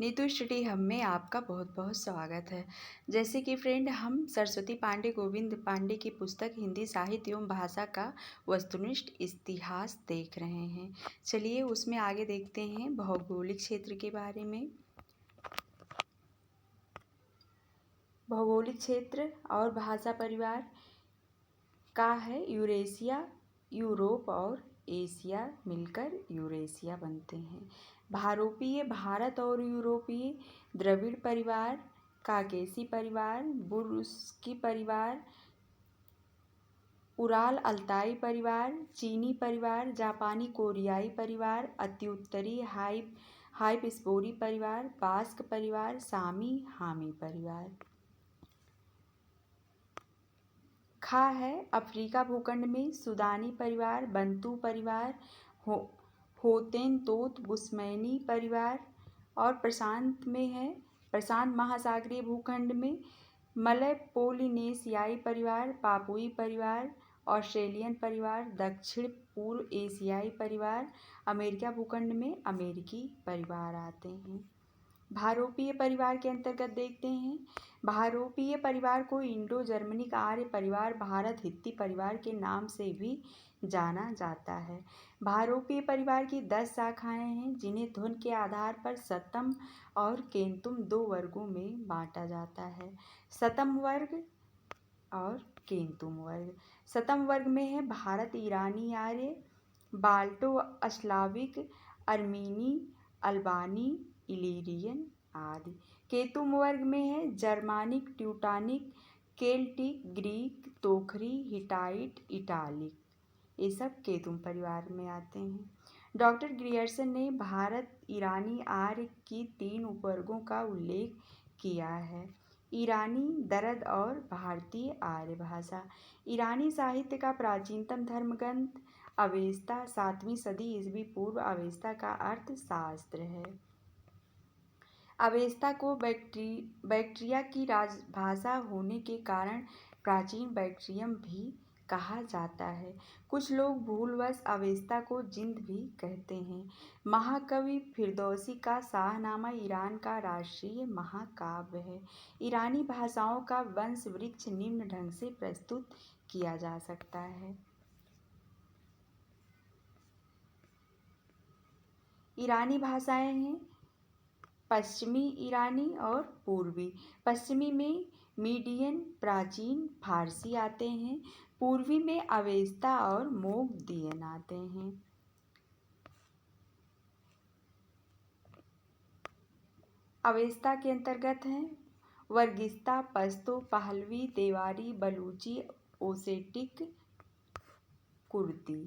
Neetu study hub में आपका बहुत बहुत स्वागत है। जैसे कि फ्रेंड, हम सरस्वती पांडे गोविंद पांडे की पुस्तक हिंदी साहित्य एवं भाषा का वस्तुनिष्ठ इतिहास देख रहे हैं। चलिए उसमें आगे देखते हैं भौगोलिक क्षेत्र के बारे में। भौगोलिक क्षेत्र और भाषा परिवार का है यूरेशिया। यूरोप और एशिया मिलकर यूरेशिया बनते हैं। भारोपीय भारत और यूरोपीय द्रविड़ परिवार, काकेशी परिवार, बुर्स्की परिवार, उराल अल्ताई परिवार, चीनी परिवार, जापानी कोरियाई परिवार, अति उत्तरी हाइपस्बोरी परिवार, बास्क परिवार, सामी हामी परिवार। खा है अफ्रीका भूखंड में सूदानी परिवार, बंतू परिवार, होतेनतोत बुस्मैनी परिवार। और प्रशांत में है प्रशांत महासागरीय भूखंड में मलय पोलिनेशियाई परिवार, पापुई परिवार, ऑस्ट्रेलियन परिवार, दक्षिण पूर्व एशियाई परिवार। अमेरिका भूखंड में अमेरिकी परिवार आते हैं। भारोपीय परिवार के अंतर्गत देखते हैं। भारोपीय परिवार को इंडो जर्मनिक आर्य परिवार, भारत हित्ती परिवार के नाम से भी जाना जाता है। भारोपीय परिवार की 10 शाखाएं हैं, जिन्हें धुन के आधार पर सतम और केंतुम 2 वर्गों में बांटा जाता है। सतम वर्ग और केंतुम वर्ग। सतम वर्ग में है भारत ईरानी आर्य, बाल्टो अस्लाविक, अर्मीनी, अल्बानी, इलीरियन आदि। केतुम वर्ग में है जर्मानिक, ट्यूटानिक, केल्टिक, ग्रीक, तोखरी, हिटाइट, इटालिक। ये सब केतुम परिवार में आते हैं। डॉक्टर ग्रियर्सन ने भारत ईरानी आर्य की 3 उपवर्गों का उल्लेख किया है। ईरानी दरद और भारतीय आर्य भाषा। ईरानी साहित्य का प्राचीनतम धर्मग्रंथ अवेस्ता 7वीं सदी ईस्वी पूर्व। अवेस्ता का अर्थ शास्त्र है। अवेस्ता को बैक्ट्रिया की राजभाषा होने के कारण प्राचीन बैक्ट्रियम भी कहा जाता है। कुछ लोग भूलवश अवेस्ता को जिंद भी कहते हैं। महाकवि फिरदौसी का शाहनामा ईरान का राष्ट्रीय महाकाव्य है। ईरानी भाषाओं का वंश वृक्ष निम्न ढंग से प्रस्तुत किया जा सकता है। ईरानी भाषाएं हैं पश्चिमी ईरानी और पूर्वी। पश्चिमी में मीडियन प्राचीन फारसी आते हैं। पूर्वी में अवेस्ता और मोगदियन आते हैं। अवेस्ता के अंतर्गत हैं वर्गिस्ता, Pashto, Pahlavi, Devari, Balochi, ओसेटिक, Kurdi.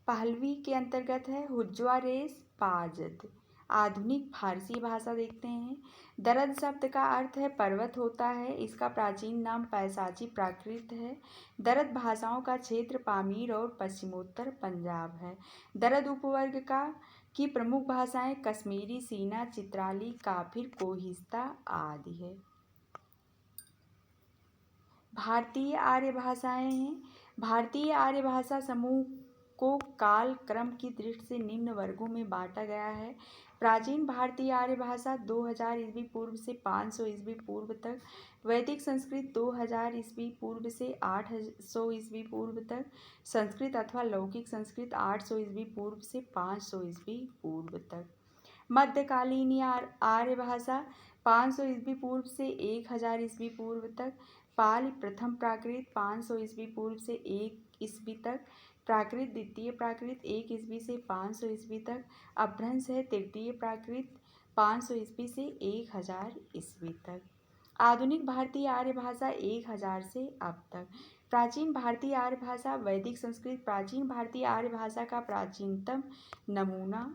Pahlavi के अंतर्गत है हुज्वा, रेस, पाजद। आधुनिक फारसी भाषा देखते हैं। दरद शब्द का अर्थ है पर्वत होता है। इसका प्राचीन नाम पैसाची प्राकृत है। दरद भाषाओं का क्षेत्र पामीर और पश्चिमोत्तर पंजाब है। दरद उपवर्ग की प्रमुख भाषाएं कश्मीरी, सीना, चित्राली, काफिर, कोहिस्ता आदि है। भारतीय आर्य भाषाएं हैं। भारतीय आर्य भाषा समूह को काल क्रम की दृष्टि से निम्न वर्गों में बांटा गया है। प्राचीन भारतीय आर्य भाषा 2000 ईस्वी पूर्व से 500 ईस्वी पूर्व तक। वैदिक संस्कृत 2000 ईस्वी पूर्व से 800 ईस्वी पूर्व तक। संस्कृत अथवा लौकिक संस्कृत 800 ईस्वी पूर्व से 500 ईस्वी पूर्व तक। मध्यकालीन आर्य भाषा 500 ईस्वी पूर्व से 1000 ईस्वी पूर्व तक। पाली प्रथम प्राकृत 500 ईस्वी पूर्व से 1 ईस्वी तक। प्राकृत द्वितीय प्राकृत 1 ईस्वी से 500 ईस्वी तक। अपभ्रंश है तृतीय प्राकृत 500 ईस्वी से 1000 ईस्वी तक। आधुनिक भारतीय आर्य भाषा 1000 से अब तक। प्राचीन भारतीय आर्य भाषा वैदिक संस्कृत। प्राचीन भारतीय आर्य भाषा का प्राचीनतम नमूना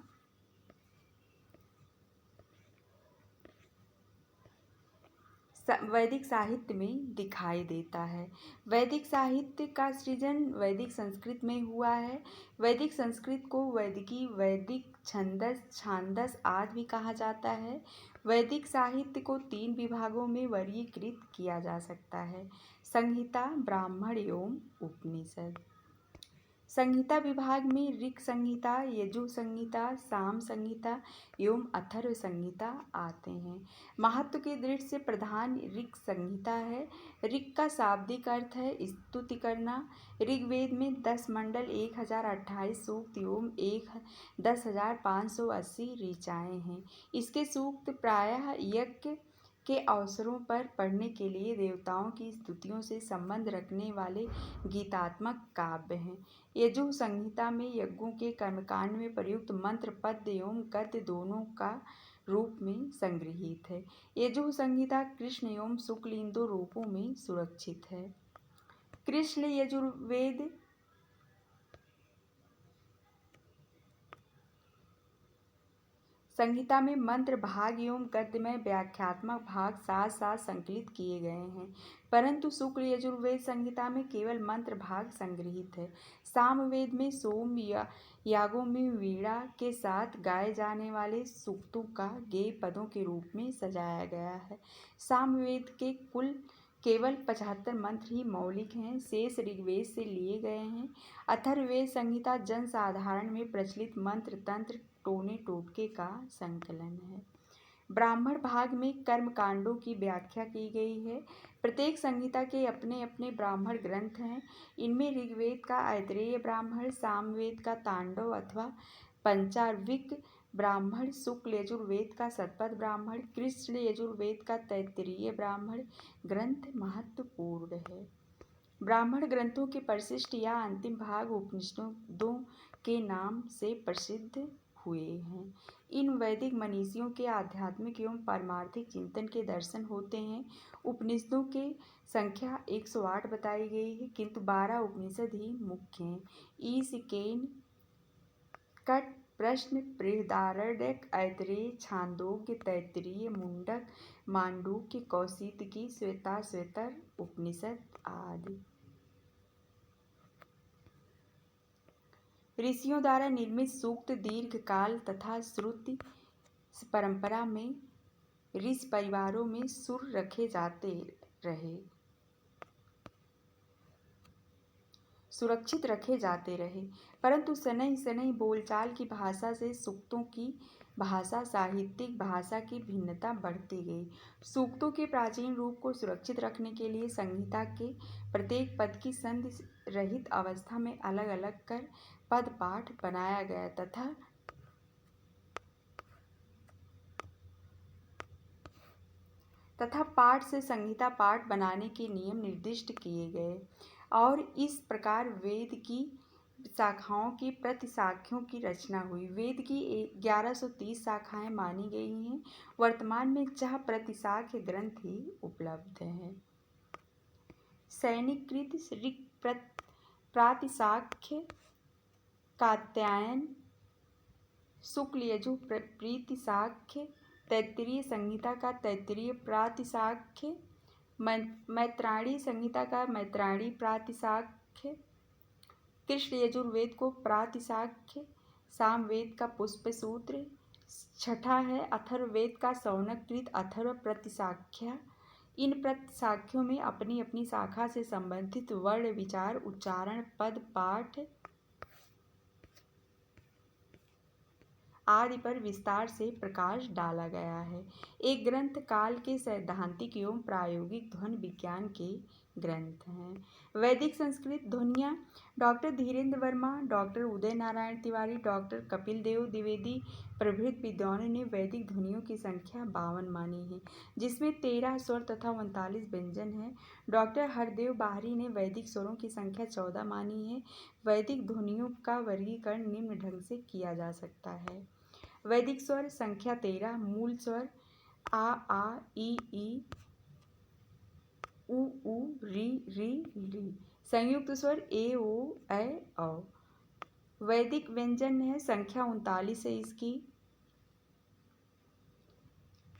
वैदिक साहित्य में दिखाई देता है। वैदिक साहित्य का सृजन वैदिक संस्कृत में हुआ है। वैदिक संस्कृत को वैदिकी, वैदिक छंदस, छांदस आदि भी कहा जाता है। वैदिक साहित्य को 3 विभागों में वर्गीकृत किया जा सकता है: संहिता, ब्राह्मण एवं उपनिषद। संहिता विभाग में ऋक् संहिता, यजुः संहिता, साम संहिता एवं अथर्व संहिता आते हैं। महत्व की दृष्टि से प्रधान ऋक् संहिता है। ऋक् का शाब्दिक अर्थ है स्तुति करना। ऋग्वेद में 10 मंडल 1028 सूक्त एवं 10,580 ऋचाएँ हैं। इसके सूक्त प्रायः यज्ञ के अवसरों पर पढ़ने के लिए देवताओं की स्तुतियों से संबंध रखने वाले गीतात्मक काव्य हैं। यजुः संहिता में यज्ञों के कर्मकांड में प्रयुक्त मंत्र पद्य एवं गद्य दोनों का रूप में संगृहीत है। यजुः संहिता कृष्ण एवं शुक्ल इन दो रूपों में सुरक्षित है। कृष्ण यजुर्वेद संहिता में मंत्र भाग एवं गद्य में व्याख्यात्मक भाग साथ साथ संकलित किए गए हैं, परंतु शुक्ल यजुर्वेद संहिता में केवल मंत्र भाग संग्रहित है। सामवेद में सोम यागों में वीणा के साथ गाए जाने वाले सूक्तों का गेय पदों के रूप में सजाया गया है। सामवेद के कुल केवल 75 मंत्र ही मौलिक हैं, शेष ऋग्वेद से लिए गए हैं। अथर्ववेद संहिता जनसाधारण में प्रचलित मंत्र तंत्र टोने टोटके का संकलन है। ब्राह्मण भाग में कर्म कांडों की व्याख्या की गई है। प्रत्येक संहिता के अपने अपने ब्राह्मण ग्रंथ हैं। इनमें ऋग्वेद का ऐतरेय ब्राह्मण, सामवेद का तांडव अथवा पंचार्विक ब्राह्मण, शुक्ल यजुर्वेद का शतपथ ब्राह्मण, कृष्ण यजुर्वेद का तैत्तिरीय ब्राह्मण ग्रंथ महत्वपूर्ण है। ब्राह्मण ग्रंथों के परिशिष्ट या अंतिम भाग उपनिषदों के नाम से प्रसिद्ध हुए हैं। इन वैदिक मनीषियों के आध्यात्मिक एवं पारमार्थिक चिंतन के दर्शन होते हैं। उपनिषदों की संख्या 108 बताई गई है, किंतु 12 उपनिषद ही मुख्य हैं। ईश, केन, कट, प्रश्न, बृहदारण्यक, ऐतरेय, छांदोग्य, तैत्तिरीय, मुंडक, मांडूक्य, कौशितकी, श्वेताश्वतर उपनिषद आदि। ऋषियों द्वारा निर्मित सूक्त दीर्घ काल तथा श्रुति परंपरा में ऋषि परिवारों में सुर रखे जाते रहे, सुरक्षित रखे जाते रहे, परंतु शनैः शनैः बोलचाल की भाषा से सूक्तों की भाषा साहित्यिक भाषा की भिन्नता बढ़ती गई। सूक्तों के प्राचीन रूप को सुरक्षित रखने के लिए संहिता के प्रत्येक पद की संधि रहित अवस्था में अलग अलग कर पद पाठ बनाया गया तथा पाठ से संहिता पाठ बनाने के नियम निर्दिष्ट किए गए और इस प्रकार वेद की शाखाओं की प्रतिशाखों की रचना हुई। वेद की 1130 शाखाएं मानी गई हैं। वर्तमान में 4 प्रतिशाख्य ग्रंथ ही उपलब्ध हैं। सैनिकृत ऋक् प्रातिशाख्य, कात्यायन, शुक्ल यजु प्रीतिशाख्य, तैत्तिरीय संहिता का तैत्तिरीय प्रातिशाख्य, मैत्रायणी संहिता का मैत्रायणी प्रातिशाख्य, कृष्ण यजुर्वेद को प्रातिशाख्य, सामवेद का पुष्प सूत्र, छठा है अथर्ववेद का शौनककृत अथर्व प्रतिशाख्या। इन प्रतिशाख्यों में अपनी अपनी शाखा से संबंधित वर्ण, विचार, उच्चारण, पद, पाठ आदि पर विस्तार से प्रकाश डाला गया है। एक ग्रंथ काल के सैद्धांतिक एवं प्रायोगिक ध्वनि विज्ञान के ग्रंथ हैं। वैदिक संस्कृत ध्वनियाँ doctor Dhirendra Verma, doctor Uday Narayan Tiwari, doctor Kapil Dev Dwivedi प्रभृत विद्वानों ने वैदिक ध्वनियों की संख्या 52 मानी है, जिसमें 13 स्वर तथा 39 व्यंजन हैं। डॉक्टर हरदेव बाहरी ने वैदिक स्वरों की संख्या 14 मानी है। वैदिक ध्वनियों का वर्गीकरण निम्न ढंग से किया जा सकता है। वैदिक स्वर संख्या 13। मूल स्वर आ ई उ री री। संयुक्त स्वर ए ओ ऐ औ। वैदिक व्यंजन है संख्या 39 है इसकी।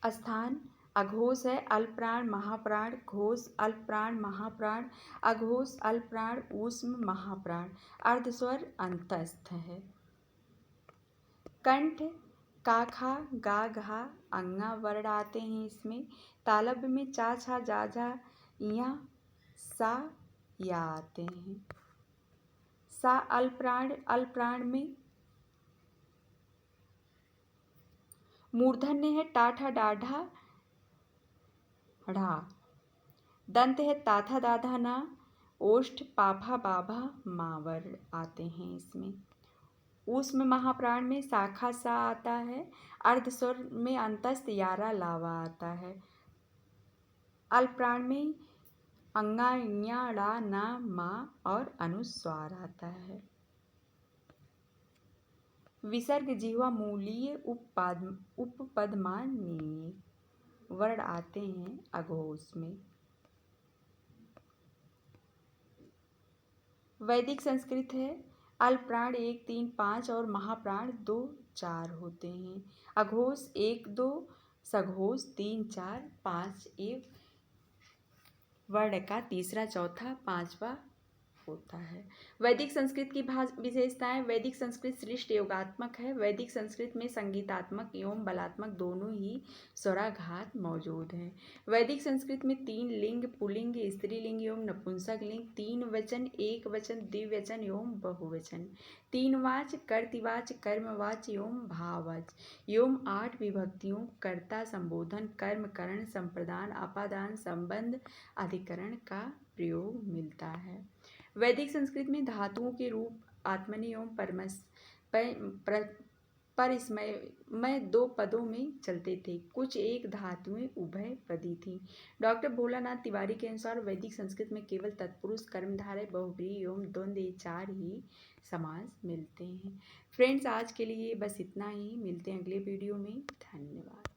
स्थान अघोष है, अल्पप्राण, महाप्राण, घोष, अल्पप्राण, महाप्राण, अघोष, अल्पप्राण, ऊष्म, महाप्राण। अर्धस्वर अंतस्थ है। कंठ का, खा, गा, घा, अंगा वर्ण आते हैं इसमें। तालव्य में चा, छा, जा, झा, या, सा, या आते हैं। सा अल्पप्राण में मूर्धन्य है टाठा डाढ़ा ढ़ा। दंत है ताथा दाधा ना। ओष्ठ पाभा बाभा मावर आते हैं इसमें। ऊष्म महाप्राण में शाखा सा आता है। अर्धस्वर में अंतस्थ यारा लावा आता है। अल्पप्राण में अंगा ञा ड़ा ना मा और अनुस्वार आता है। विसर्ग जिह्वा मूलीय उपपदमानीय वर्ण आते हैं अघोष में। वैदिक संस्कृत है। अल्पप्राण 1, 3, 5 और महाप्राण 2, 4 होते हैं। अघोष 1, 2, सघोष 3, 4, 5 एक वर्ण का तीसरा, चौथा, पांचवा होता है। वैदिक संस्कृत की विशेषताएं। वैदिक संस्कृत श्रेष्ठ योगात्मक है। वैदिक संस्कृत में संगीतात्मक एवं बलात्मक दोनों ही स्वराघात मौजूद हैं। वैदिक संस्कृत में 3 लिंग पुल्लिंग, स्त्रीलिंग एवं नपुंसक लिंग, 3 वचन, एक वचन, द्विवचन एवं बहुवचन, 3 वाच, कर्तृवाच, कर्मवाच एवं भाववाच एवं 8 विभक्तियों कर्ता, संबोधन, कर्म, करण, संप्रदान, अपादान, संबंध, अधिकरण का प्रयोग मिलता है। वैदिक संस्कृत में धातुओं के रूप आत्मनि एवं परस्मय 2 पदों में चलते थे। कुछ एक धातुएं उभय पदी थीं। डॉक्टर भोलानाथ तिवारी के अनुसार वैदिक संस्कृत में केवल तत्पुरुष, कर्मधारय, बहुव्रीहि एवं द्वंद्व ये 4 ही समास मिलते हैं। फ्रेंड्स, आज के लिए बस इतना ही। मिलते हैं अगले वीडियो में। धन्यवाद।